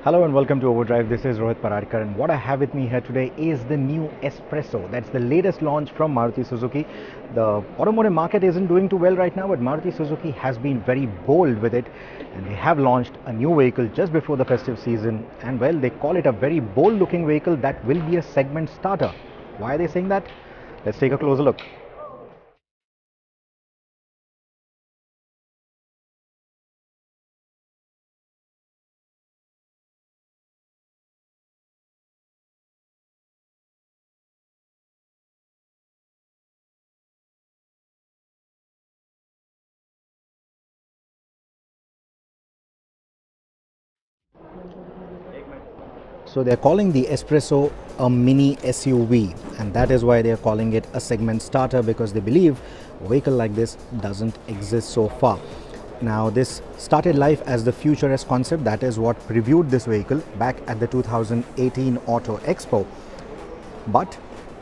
Hello and welcome to Overdrive. This is Rohit Paradkar, and what I have with me here today is the new S-Presso. That's the latest launch from Maruti Suzuki. The automotive market isn't doing too well right now, but Maruti Suzuki has been very bold with it, and they have launched a new vehicle just before the festive season. And well, they call it a very bold looking vehicle that will be a segment starter. Why are they saying that? Let's take a closer look. So they're calling the S-Presso a mini SUV, and that is why they're calling it a segment starter, because they believe a vehicle like this doesn't exist so far. Now this started life as the Future S concept. That is what previewed this vehicle back at the 2018 Auto Expo. But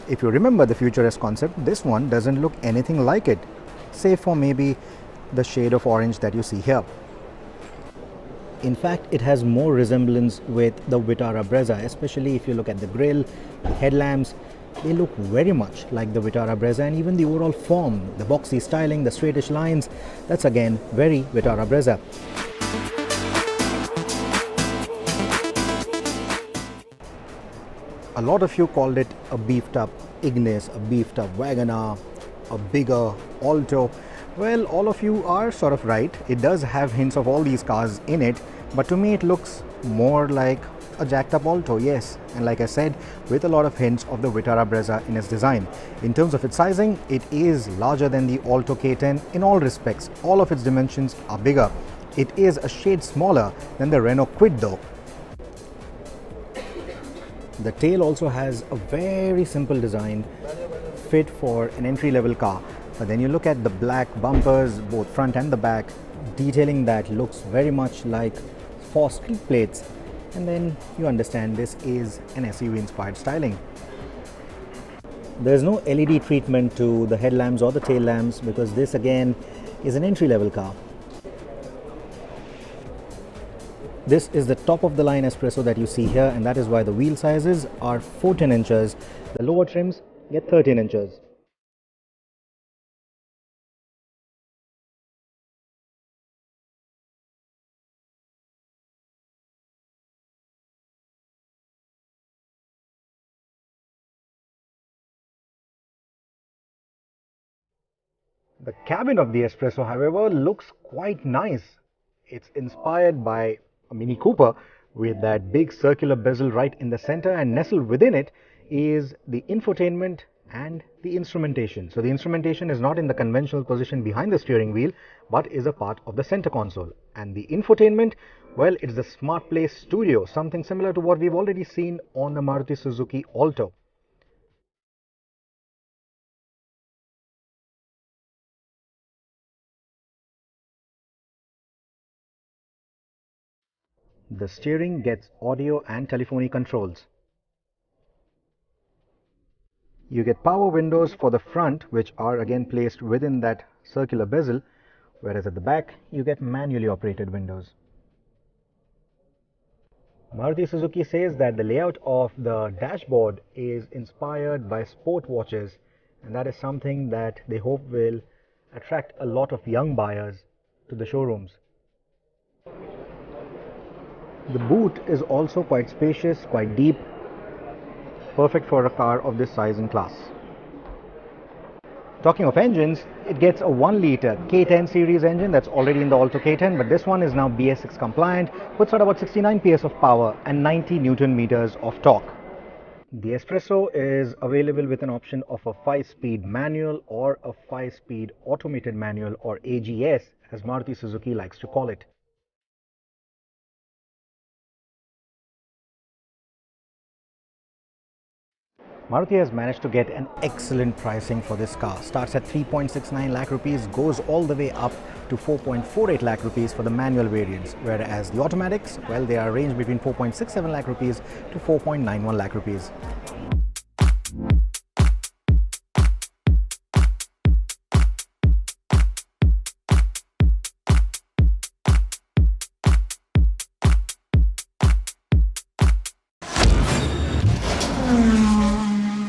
if you remember the Future S concept, this one doesn't look anything like it, save for maybe the shade of orange that you see here. In fact, it has more resemblance with the Vitara Brezza, especially if you look at the grille, the headlamps. They look very much like the Vitara Brezza, and even the overall form, the boxy styling, the straightish lines, that's again very Vitara Brezza. A lot of you called it a beefed up Ignis, a beefed up Wagoner, a bigger Alto. Well, all of you are sort of right. It does have hints of all these cars in it, but to me it looks more like a jacked up Alto, yes. And like I said, with a lot of hints of the Vitara Brezza in its design. In terms of its sizing, it is larger than the Alto K10 in all respects. All of its dimensions are bigger. It is a shade smaller than the Renault Kwid though. The tail also has a very simple design, fit for an entry-level car. But then you look at the black bumpers, both front and the back, detailing that looks very much like for street plates. And then you understand this is an SUV-inspired styling. There's no LED treatment to the headlamps or the tail lamps, because this again is an entry-level car. This is the top of the line S-Presso that you see here, and that is why the wheel sizes are 14 inches. The lower trims get 13 inches. The cabin of the S-Presso, however, looks quite nice. It's inspired by a Mini Cooper with that big circular bezel right in the center, and nestled within it is the infotainment and the instrumentation. So the instrumentation is not in the conventional position behind the steering wheel, but is a part of the center console. And the infotainment, well, it's the Smart Play Studio, something similar to what we've already seen on the Maruti Suzuki Alto. The steering gets audio and telephony controls. You get power windows for the front, which are again placed within that circular bezel, whereas at the back you get manually operated windows. Maruti Suzuki says that the layout of the dashboard is inspired by sport watches, and that is something that they hope will attract a lot of young buyers to the showrooms. The boot is also quite spacious, quite deep, perfect for a car of this size and class. Talking of engines, it gets a 1-liter K10 series engine that's already in the Alto K10, but this one is now BS6 compliant, puts out about 69 PS of power and 90 Newton meters of torque. The S-Presso is available with an option of a 5-speed manual or a 5-speed automated manual, or AGS as Maruti Suzuki likes to call it. Maruti has managed to get an excellent pricing for this car. Starts at 3.69 lakh rupees, goes all the way up to 4.48 lakh rupees for the manual variants, whereas the automatics, well, they are ranged between 4.67 lakh rupees to 4.91 lakh rupees.